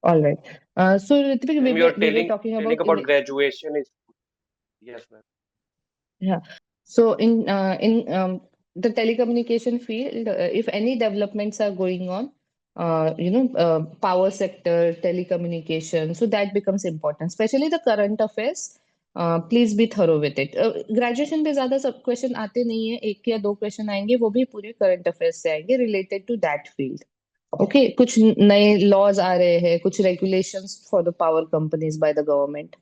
All right. So Ritvik, Ma'am, you're we were telling talking telling about about graduation is yes, ma'am. yeah. So in the telecommunication field, if any developments are going on, power sector, telecommunication, so that becomes important, especially the current affairs. Please be thorough with it. Graduation पे ज्यादा सब question आते नहीं है, एक या दो question आएंगे, वो भी पूरे करंट अफेयर्स से आएंगे related to that field. Okay, कुछ नए लॉज आ रहे हैं, कुछ regulations for the power companies by the government,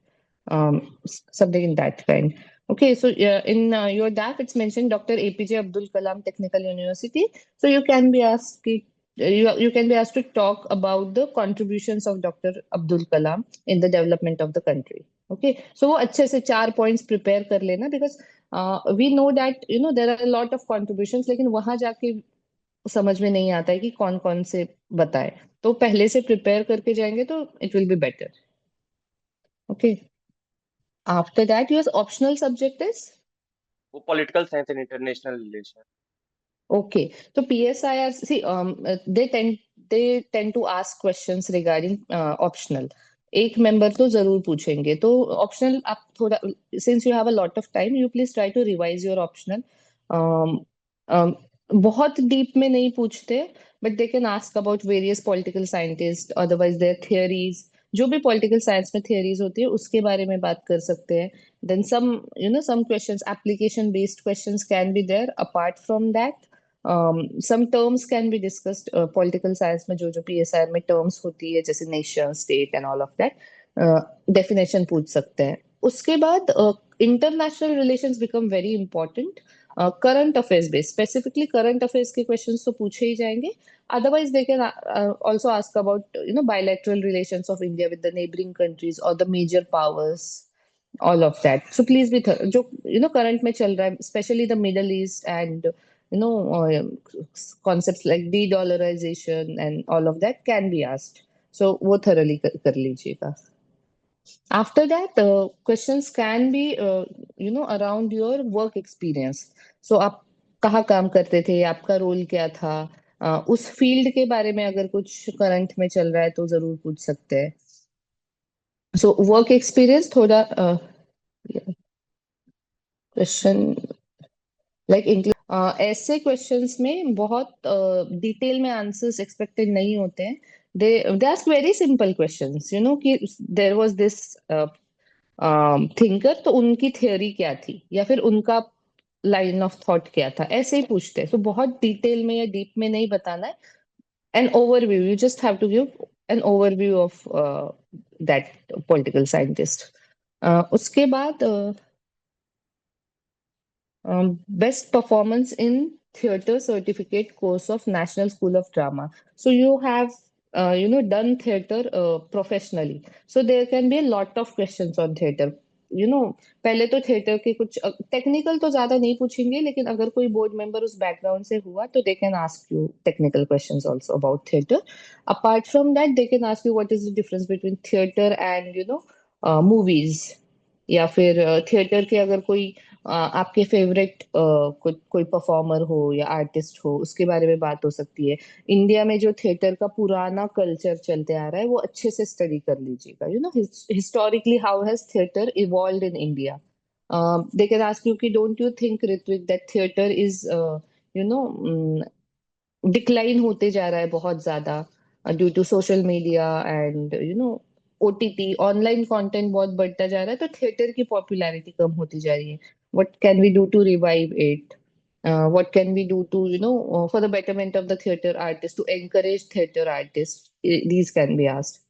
something in that kind. Okay, so in your DAF, it's mentioned Dr. APJ Abdul Kalam Technical University. So you can be asked, you can be asked to talk about the contributions of Dr. Abdul Kalam in the development of the country. Okay, so वो अच्छे से 4 points prepare कर लेना, because we know that there are a lot of contributions, लेकिन वहां जाके समझ में नहीं आता है कि कौन कौन से बताए. तो पहले से प्रिपेयर करके जाएंगे तो it will be better. Okay. After that, your optional subject is वो political science and international relation. okay. So PSIR, see, they tend to ask questions regarding optional. एक मेंबर तो जरूर पूछेंगे, तो ऑप्शनल आप थोड़ा, since you have a lot of time, you please try to revise your optional. बहुत deep में नहीं पूछते, but they can ask about various political scientist, otherwise their theories. जो भी पॉलिटिकल साइंस में थियरीज होती है उसके बारे में बात कर सकते हैं. Then some questions, application based questions can be there. Apart from that, some terms can be discussed. Political science में जो PSR में terms होती है, जैसे nation, state and all of that, definition पूछ सकते हैं. उसके बाद international relations become very important. Current affairs based, specifically current affairs के questions तो पूछे ही जाएंगे. Otherwise, they can also ask about bilateral relations of India with the neighboring countries or the major powers, all of that. So please be जो current में चल रहा है, especially the Middle East and concepts like de-dollarization and all of that can be asked. So वो thoroughly कर लीजिएगा. After that, questions can be around your work experience. So आप कहाँ काम करते थे, आपका रोल क्या था, उस फील्ड के बारे में अगर कुछ करंट में चल रहा है तो जरूर पूछ सकते हैं. So work experience थोड़ा क्वेश्चन लाइक ऐसे क्वेश्चंस में बहुत डिटेल में आंसर्स एक्सपेक्टेड नहीं होते हैं. They ask very simple questions, कि देयर वाज दिस थिंकर, तो उनकी थ्योरी क्या थी या फिर उनका लाइन ऑफ थॉट क्या था, ऐसे ही पूछते हैं. तो बहुत डिटेल में या डीप में नहीं बताना है. An overview, you just have to give an overview of that political scientist. उसके बाद best performance in theater certificate course of National School of Drama. So you have done theater professionally, so there can be a lot of questions on theater. पहले तो theatre के कुछ technical तो ज्यादा नहीं पूछेंगे, लेकिन अगर कोई बोर्ड मेंबर उस बैकग्राउंड से हुआ तो दे can ask you technical questions also about theatre. Apart from that, they can ask you what is the difference between theatre and movies. या फिर थिएटर के अगर कोई आपके फेवरेट कोई परफॉर्मर हो या आर्टिस्ट हो, उसके बारे में बात हो सकती है. इंडिया में जो थिएटर का पुराना कल्चर चलते आ रहा है वो अच्छे से स्टडी कर लीजिएगा. Historically how has theatre evolved in India. They can ask you कि don't you think Ritwik that theatre is you know decline होते जा रहा है बहुत ज्यादा, due to social media and OTT online content बहुत बढ़ता जा रहा है, तो थिएटर की पॉपुलैरिटी कम होती जा रही है. What can we do to revive it? What can we do to for the betterment of the theater artist, to encourage theater artists? These can be asked.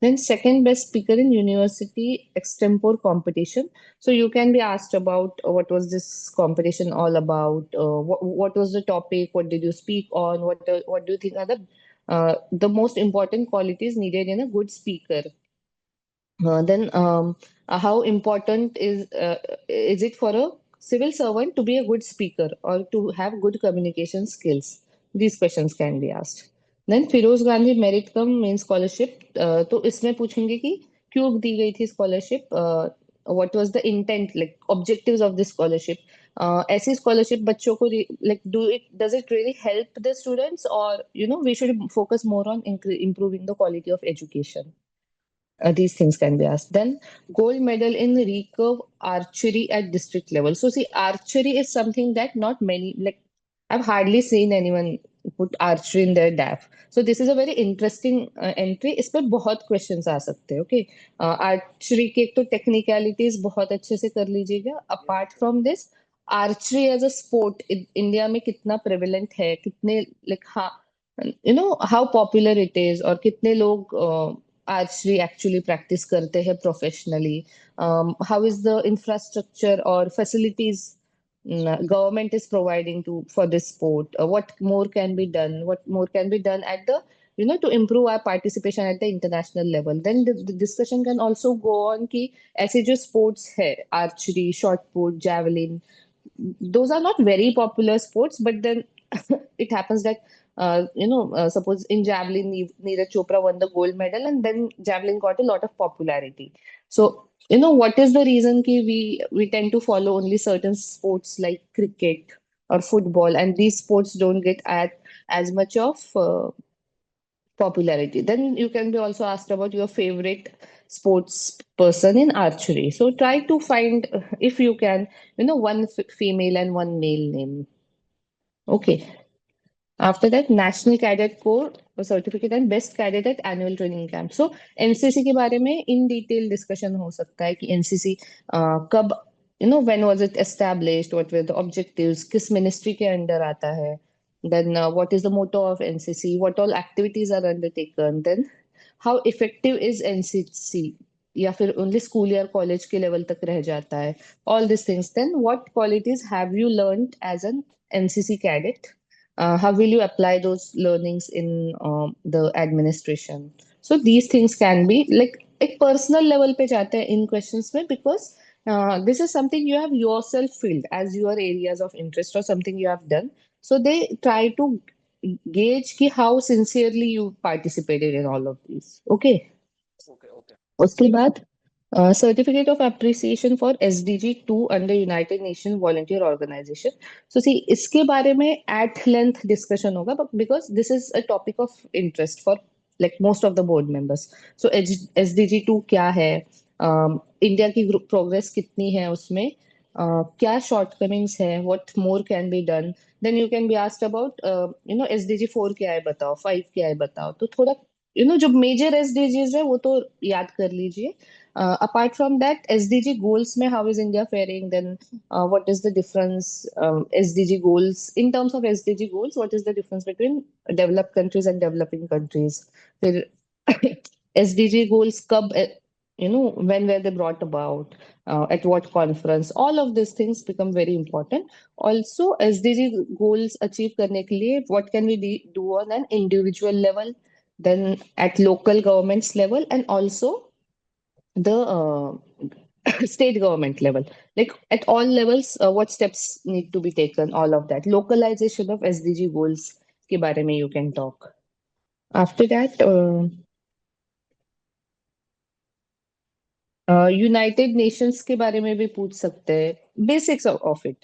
Then second best speaker in university extempore competition. So you can be asked about what was this competition all about? What was the topic? What did you speak on? What do you think are the most important qualities needed in a good speaker? Then how important is it for a civil servant to be a good speaker or to have good communication skills? These questions can be asked. Then Feroze Gandhi merit cum means scholarship, तो इसमें पूछेंगे कि क्यों दी गई थी scholarship, what was the intent, like objectives of the scholarship. ऐसी scholarship बच्चों को like does it really help the students, और we should focus more on improving the quality of education? These things can be asked. Then, gold medal in recurve archery at district level. So, see, archery is something that not many, like, I've hardly seen anyone put archery in their DAF. So, this is a very interesting entry. इस पे बहुत questions आ सकते हैं. Okay, archery के एक तो technicalities बहुत अच्छे से कर लीजिएगा. Yes, Apart ma'am. from this, archery as a sport India में कितना prevalent है, कितने like हाँ, how popular it is, और कितने लोग archery actually practice करते हैं professionally. How is the infrastructure or facilities government is providing for this sport? What more can be done? What more can be done at the to improve our participation at the international level? Then the discussion can also go on कि ऐसे जो sports है, archery, shot put, javelin, those are not very popular sports, but then it happens that suppose in javelin, Neeraj Chopra won the gold medal, and then javelin got a lot of popularity. So what is the reason ki we tend to follow only certain sports like cricket or football, and these sports don't get at as much of popularity? Then you can be also asked about your favorite sports person in archery. So try to find, if you can, one female and one male name. Okay. After that, National Cadet Corps certificate and best cadet at annual training camp. So NCC के बारे में in detail discussion हो सकता है कि NCC कब, when was it established, what were the objectives, किस ministry के अंडर आता है, then what is the motto of NCC, what all activities are undertaken, then how effective is NCC, या फिर ओनली स्कूल या कॉलेज के level तक रह जाता है, all this things. Then what qualities have you learned as an NCC cadet, how will you apply those learnings in the administration? So these things can be like एक personal level पे जाते हैं इन questions में, because this is something you have yourself filled as your areas of interest or something you have done. So they try to gauge कि how sincerely you participated in all of these. Okay. Okay, okay. उसके बाद certificate of appreciation for SDG 2 under United Nations Volunteer Organization. So see, इसके बारे में at length discussion होगा, but because this is a topic of interest for like most of the board members. So SDG 2 क्या है, India की progress कितनी है उसमें, क्या शॉर्टकमिंग्स है, what more can be done. Then you can be asked about SDG 4 क्या है बताओ, 5 क्या है बताओ. तो थोड़ा जो मेजर एसडीजीज है वो तो याद कर लीजिए. Apart from that, SDG goals में how is India faring? Then what is the difference? SDG goals, in terms of SDG goals, what is the difference between developed countries and developing countries? फिर SDG goals कब, when were they brought about? At what conference? All of these things become very important. Also, SDG goals achieve करने के लिए what can we do on an individual level, then at local governments level, and also the state government level, like at all levels, what steps need to be taken, all of that localization of SDG goals के बारे में you can talk. After that, United Nations के बारे में भी पूछ सकते हैं, बेसिक्स ऑफ इट,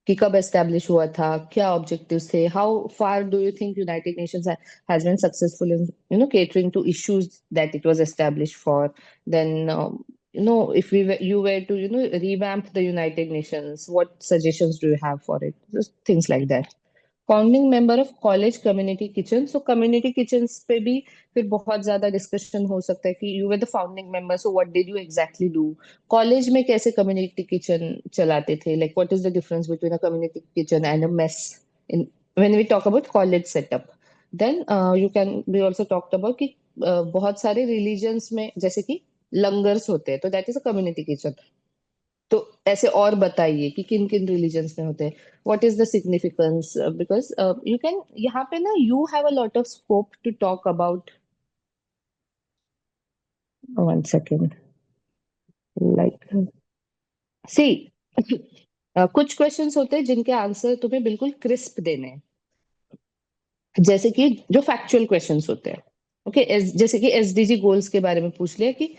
कि कब एस्टेब्लिश हुआ था, क्या ऑब्जेक्टिव्स थे, how far do you think United Nations has been successful in catering to issues that it was established for. Then if you were to revamp the United Nations, what suggestions do you have for it? Just things like that. Founding member of college community kitchen. So community kitchen पे भी फिर बहुत ज्यादा discussion हो सकता है कि you were the founding member, so what did you exactly do. College में कैसे कम्युनिटी किचन चलाते थे, like what is the difference between a community kitchen and a mess in when we talk about college setup. Then you can be also talked about कि बहुत सारे religions में जैसे कि लंगर्स होते हैं, तो that is a community kitchen. तो ऐसे और बताइए कि किन किन रिलीजन्स में होते हैं, what is the significance, because you can, यहाँ पे ना you have a lot of scope to talk about. One second, like see कुछ क्वेश्चंस होते हैं जिनके आंसर तुम्हें बिल्कुल क्रिस्प देने हैं, जैसे कि जो फैक्चुअल क्वेश्चंस होते हैं. ओके, जैसे कि एसडीजी गोल्स के बारे में पूछ लिया कि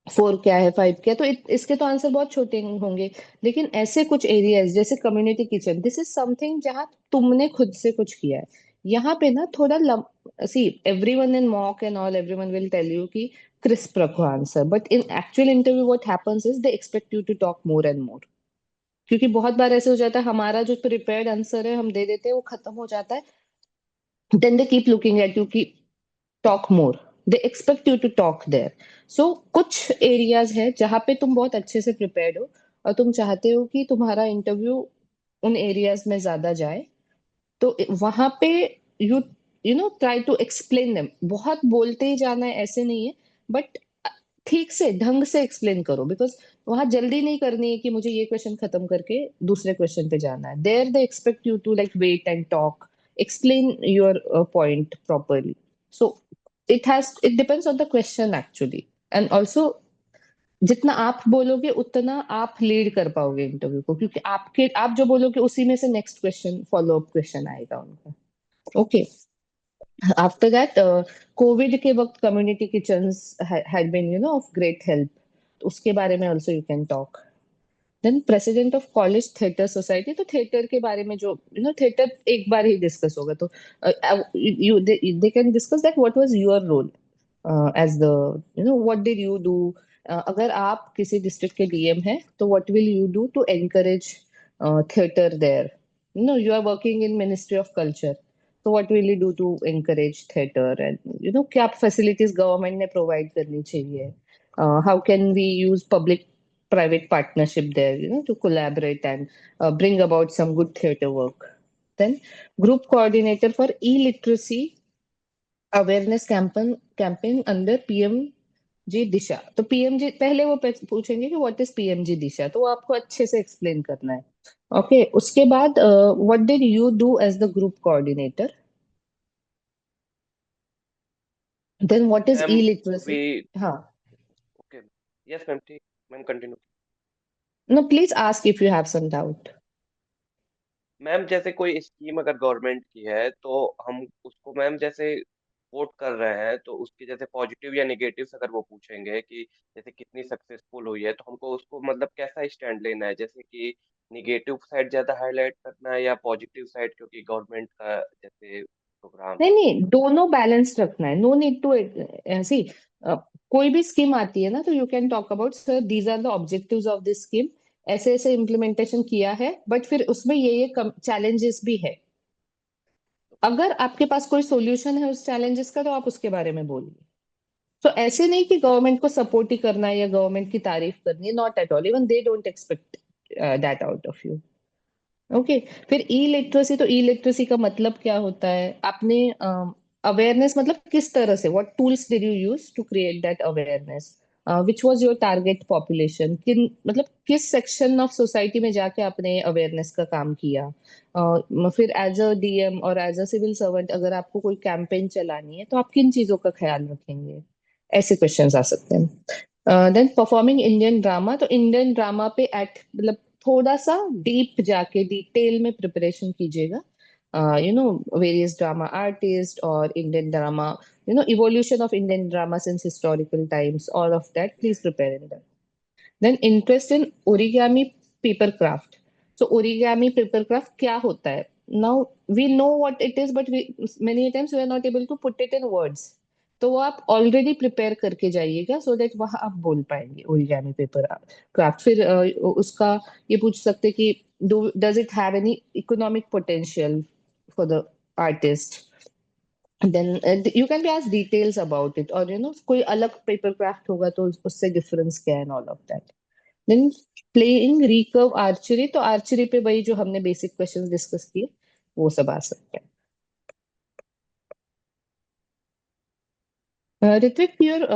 फोर क्या है, फाइव क्या है, तो इसके तो आंसर बहुत छोटे होंगे। लेकिन ऐसे कुछ एरियाज जैसे community kitchen, this is something जहाँ तुमने खुद से कुछ किया है। यहाँ पे ना थोड़ा see everyone in mock and all everyone will tell you कि क्रिस्प रखो answer, but in actual interview what happens is they expect you to talk more and more. क्योंकि बहुत बार ऐसे हो जाता है हमारा जो प्रिपेयर्ड आंसर है हम दे देते हैं, वो खत्म हो जाता है। Then they keep looking at you कि talk more, they expect you to talk there. So कुछ एरियाज है जहाँ पे तुम बहुत अच्छे से प्रिपेयर्ड हो और तुम चाहते हो कि तुम्हारा इंटरव्यू उन एरियाज में ज्यादा जाए, तो वहां पे you you know try to explain them. बहुत बोलते ही जाना है ऐसे नहीं है, बट ठीक से ढंग से एक्सप्लेन करो, बिकॉज वहां जल्दी नहीं करनी है कि मुझे ये क्वेश्चन खत्म करके दूसरे क्वेश्चन पे जाना है। There they expect you to like wait and talk, explain your point properly. So it depends on the question actually. And also जितना आप बोलोगे उतना आप लीड कर पाओगे इंटरव्यू को, क्योंकि आप जो बोलोगे उसी में से next question follow up question आएगा उनका। ओके। आफ्टर दैट, कोविड के वक्त community kitchens had been of great help, उसके बारे में also you can talk. Then president of college theatre society, तो थिएटर के बारे में जो थिएटर एक बार ही डिस्कस होगा, तो you they can discuss that what was your role as the what did you do. अगर आप किसी डिस्ट्रिक्ट के डीएम हैं तो what will you do to encourage theater there? You are working in Ministry of Culture, so what will you do to encourage theater? And क्या facilities government ने provide करनी चाहिए? How can we use public private partnership there, to collaborate and bring about some good theater work? Then group coordinator for e-literacy awareness campaign under PMG Disha. तो PMG पहले वो पूछेंगे कि what is PMG Disha, तो वो आपको अच्छे से एक्सप्लेन करना है। ओके, उसके बाद what did you do as the group coordinator? Then what is ma'am e literacy? We हाँ। ओके, यस मैम, ठीक, ma'am continue. No, please ask if you have some doubt. Ma'am जैसे कोई scheme अगर government की है तो हम उसको मैम जैसे वोट कर रहे हैं तो उसके जैसे पॉजिटिव या नेगेटिव्स अगर वो पूछेंगे कि जैसे कितनी सक्सेसफुल हुई है तो हमको उसको मतलब कैसा स्टैंड लेना है, जैसे कि निगेटिव साइड ज्यादा हाईलाइट करना है या पॉजिटिव साइड क्योंकि गवर्नमेंट का जैसे प्रोग्राम नहीं है। नहीं, दोनों बैलेंस रखना है। नो नीड टू ऐसी कोई भी स्कीम आती है ना, तो you can talk about sir these are the objectives of this scheme, ऐसे ऐसे इम्प्लीमेंटेशन किया है, बट फिर उसमें ये चैलेंजेस भी है। अगर आपके पास कोई सॉल्यूशन है उस चैलेंजेस का, तो आप उसके बारे में बोलिए। तो ऐसे नहीं कि गवर्नमेंट को सपोर्ट ही करना है या गवर्नमेंट की तारीफ करनी है, not at all, even they don't expect that out of you. Okay. फिर ई लिटरेसी, तो ई लिटरेसी का मतलब क्या होता है? आपने अवेयरनेस मतलब किस तरह से, what tools did you use to create that awareness? Which was your target population, किन मतलब किस सेक्शन ऑफ सोसाइटी में जाके आपने अवेयरनेस का काम किया? फिर एज अ डीएम और एज अ सिविल सर्वेंट अगर आपको कोई कैंपेन चलानी है तो आप किन चीजों का ख्याल रखेंगे? ऐसे क्वेश्चंस आ सकते हैं। देन परफॉर्मिंग इंडियन ड्रामा, तो इंडियन ड्रामा पे एट मतलब थोड़ा सा डीप जाके डिटेल में प्रिपरेशन कीजिएगा। वेरियस ड्रामा आर्टिस्ट और Indian drama, evolution of Indian drama since historical times, all of that, please prepare in that. Then interest in origami paper craft. So origami paper craft क्या होता है? Now we know what it is, but we many times we are not able to put it in words. तो वो आप already prepare करके जाइएगा so that वहां आप बोल पाएंगे ओरिगामी पेपर क्राफ्ट। फिर उसका ये पूछ सकते कि does it have any economic potential for the artist? Then you can be ask details about it, और कोई अलग पेपर क्राफ्ट होगा तो उससे डिफरेंस क्या है, all of that. Than playing recurve archery, तो आर्चरी पे वही जो हमने बेसिक क्वेश्चंस डिस्कस किए वो सब आ सकते हैं। Ritwik, your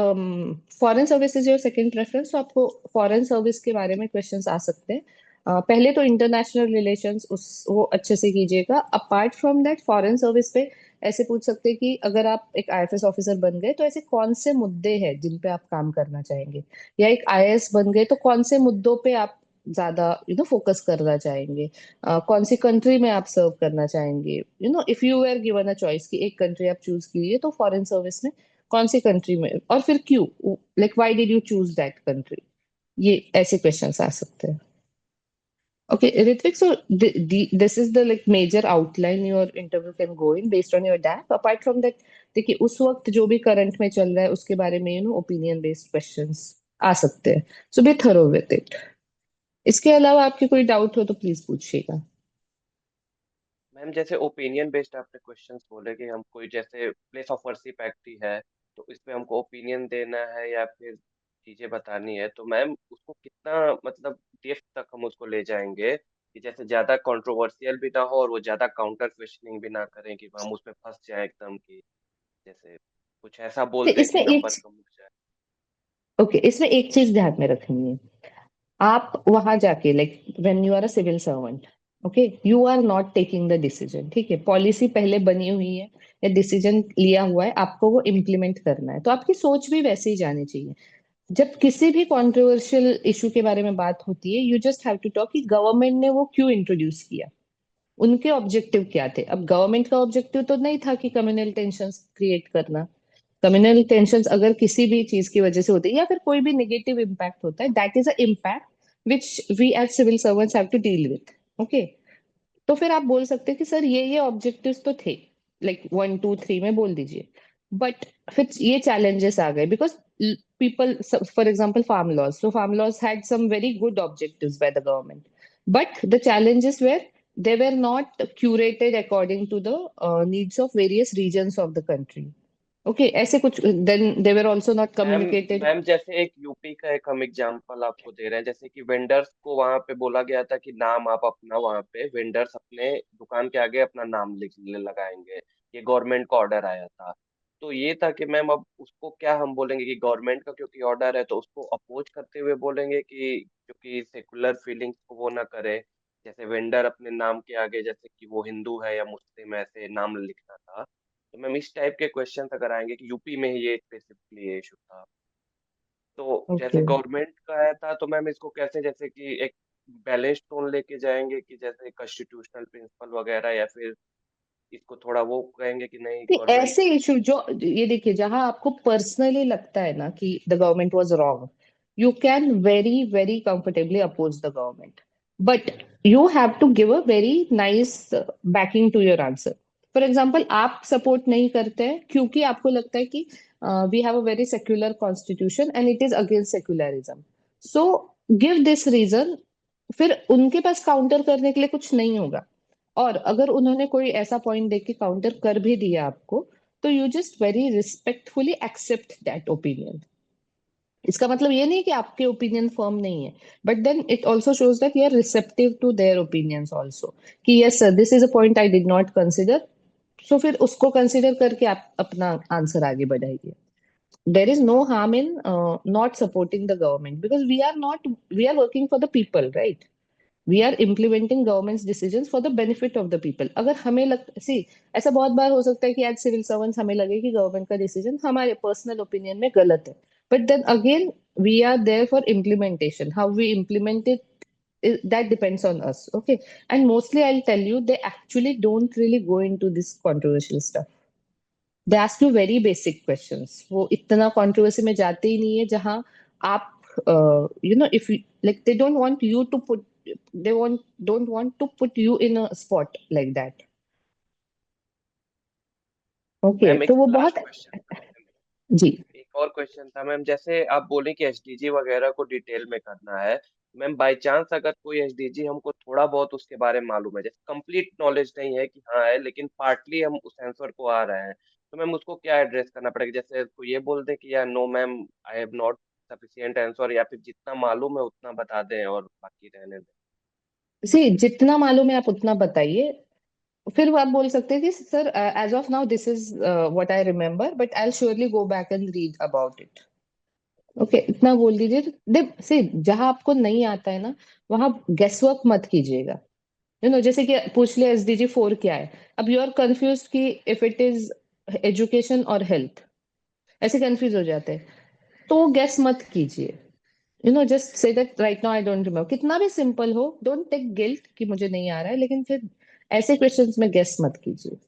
foreign service is your second preference, तो आपको फॉरेन सर्विस के बारे में क्वेश्चंस आ सकते हैं। पहले तो इंटरनेशनल रिलेशंस उस वो अच्छे से कीजिएगा। Apart from that foreign service पे ऐसे पूछ सकते हैं कि अगर आप एक आईएफएस ऑफिसर बन गए तो ऐसे कौन से मुद्दे हैं जिन पे आप काम करना चाहेंगे, या एक आईएएस बन गए तो कौन से मुद्दों पे आप ज्यादा फोकस करना चाहेंगे? कौन सी कंट्री में आप सर्व करना चाहेंगे? If you are given a choice कि एक कंट्री आप चूज कीजिए, तो फॉरेन सर्विस में कौन सी कंट्री में, और फिर क्यों, like why did you choose that country, ये ऐसे क्वेश्चंस आ सकते हैं. Okay, Ritvik, so this is the like major outline your interview can go in based on your DAP. Apart from that, देखिए उस वक्त जो भी करंट में चल रहा है उसके बारे में ओपिनियन बेस्ड क्वेश्चंस आ सकते हैं. सो बी थरो विद इट. इसके अलावा आपके कोई डाउट हो तो प्लीज पूछिएगा. मैम जैसे ओपिनियन बेस्ड आपने क्वेश्चंस बोले कि हम कोई जैसे प्लेस ऑफ वर्शिप एक्ट ही है, तो इस पे हमको ओपिनियन देना है या फिर चीजें बतानी है, तो मैम उसको कितना मतलब डेप्थ तक हम उसको ले जाएंगे कि जैसे ज्यादा कंट्रोवर्शियल भी ना हो और वो ज्यादा काउंटर क्वेश्चनिंग भी ना करें कि हम उसमें फंस जाए एकदम की, जैसे कुछ ऐसा तो बोल दे कि इसमें एक, नंबर कम हो जाए। ओके, इसमें एक चीज ध्यान में रखनी है. आप वहां जाके like when you are a civil servant, okay, you are not taking the decision. ठीक है, पॉलिसी पहले बनी हुई है या डिसीजन लिया हुआ है, आपको वो इम्प्लीमेंट करना है, तो आपकी सोच भी वैसे ही जानी चाहिए. जब किसी भी कंट्रोवर्शियल इशू के बारे में बात होती है, you just have to talk कि गवर्नमेंट ने वो क्यों इंट्रोड्यूस किया, उनके ऑब्जेक्टिव क्या थे. अब गवर्नमेंट का ऑब्जेक्टिव तो नहीं था कि कम्युनल टेंशन क्रिएट करना. कम्युनल टेंशन अगर किसी भी चीज की वजह से होती है या फिर कोई भी नेगेटिव इम्पैक्ट होता है, that is a impact which we as civil servants have to deal with. Okay, तो फिर आप बोल सकते हैं कि सर ये ऑब्जेक्टिव्स तो थे, लाइक 1 2 3 में बोल दीजिए. बट फिर ये चैलेंजेस आ गए because people, for example, farm laws. So farm laws had some very good objectives by the government, but the challenges were they were not curated according to the needs of various regions of the country. Okay, ऐसे कुछ, then they were also not ma'am communicated. Ma'am जैसे एक UP का एक हम example आपको दे रहे हैं, जैसे कि वेंडर्स को वहां पे बोला गया था कि नाम आप अपना वहां पे वेंडर्स अपने दुकान के आगे अपना नाम लिख लगाएंगे, ये गवर्नमेंट का ऑर्डर आया था। तो ये था कि मैम अब उसको क्या हम बोलेंगे कि गवर्नमेंट का क्योंकि ऑर्डर है तो उसको अपोज करते हुए बोलेंगे कि क्योंकि सेकुलर फीलिंग्स को वो ना करे, जैसे वेंडर अपने नाम के आगे जैसे कि वो हिंदू है या मुस्लिम है ऐसे नाम लिखना था। तो मैम इस टाइप के क्वेश्चन अगर आएंगे कि यूपी में ही ये स्पेसिफिकली ये इशू था, तो जैसे Okay. गवर्नमेंट का है था, तो मैम इसको कैसे जैसे कि एक बैलेंस टोन लेके जाएंगे कि जैसे कॉन्स्टिट्यूशनल प्रिंसिपल वगैरह, या फिर इसको थोड़ा वो कहेंगे कि नहीं नहीं, गवर्नमेंट ऐसे को। इशू जो, ये देखिए, जहां आपको पर्सनली लगता है ना कि the government was wrong, you can very very comfortably oppose the government, but you have to give a very nice backing to your answer. For example, आप सपोर्ट नहीं करते हैं क्योंकि आपको लगता है कि we have a very secular constitution and it is against secularism. So give this reason. फिर उनके पास काउंटर करने के लिए कुछ नहीं होगा. और अगर उन्होंने कोई ऐसा पॉइंट देके काउंटर कर भी दिया आपको, तो you just very respectfully accept that opinion. इसका मतलब ये नहीं कि आपके ओपिनियन फर्म नहीं है, but then it also shows that you are receptive to their opinions also, कि yes sir, this is a point I did not consider. So फिर उसको कंसिडर करके आप अपना आंसर आगे बढ़ाइए. There is no harm in not supporting the government because we are working for the people, right? We are implementing government's decisions for the benefit of the people. अगर हमें लग सी, ऐसा बहुत बार हो सकता है कि आज सिविल सर्वेंट्स हमें लगे कि गवर्नमेंट का डिसीजन हमारे पर्सनल ओपिनियन में गलत है, but then again we are there for implementation. How we implement it, that depends on us. Okay, and mostly I'll tell you, they actually don't really go into this controversial stuff. They ask you very basic questions. वो इतना controversy में जाते ही नहीं है जहां आप, if you, like, they don't want you to put, they want don't want to put you in a spot like that. Okay, ma'am तो एक वो लास्ट बहुत, क्वेश्चन था मैम, जी. एक और क्वेश्चन था मैम, जैसे आप बोले कि एसडीजी वगैरह को डिटेल में करना है, मैम बाय चांस अगर कोई एसडीजी हमको थोड़ा बहुत उसके बारे में मालूम है, जैसे कंप्लीट नॉलेज नहीं है कि हाँ है लेकिन पार्टली हम उस आंसर को आ रहे हैं, तो मैम उसको क्या एड्रेस करना पड़ेगा, जैसे को ये बोल दें कि यार no ma'am I have not sufficient answer, या फिर जितना मालूम है उतना बता दें और बाकी रहने दें। सी, जितना मालूम है आप उतना बताइए. फिर वो आप बोल सकते हैं कि sir, as of now this is what I remember, but I surely go back and read about it. Okay, इतना बोल दीजिए. से जहां आपको नहीं आता है ना, वहां गेस वर्क मत कीजिएगा. जैसे कि पूछ लिया SDG 4 क्या है, अब यू आर कंफ्यूज कि इफ इट इज एजुकेशन और हेल्थ, ऐसे कंफ्यूज हो जाते हैं. तो गेस मत कीजिए. Just say that right now I don't remember. कितना भी सिंपल हो, डोंट टेक गिल्ट कि मुझे नहीं आ रहा है, लेकिन फिर ऐसे क्वेश्चंस में गेस मत कीजिए.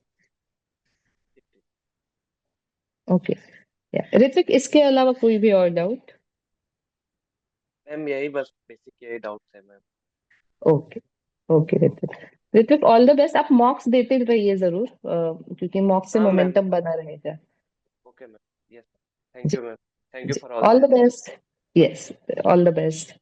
ओके. ऋत्विक, इसके अलावा कोई भी और डाउट? मैम यही बस बेसिक यही डाउट्स है ma'am. Okay. Okay Ritwik. Ritwik, all the best. आप मॉक्स देते रहिए जरूर, क्योंकि मॉक्स से हाँ मैम। मोमेंटम बना रहेगा। Okay ma'am. यस। थैंक जी। You ma'am. थैंक यू जी, for all all the this. Best. Yes, all the best.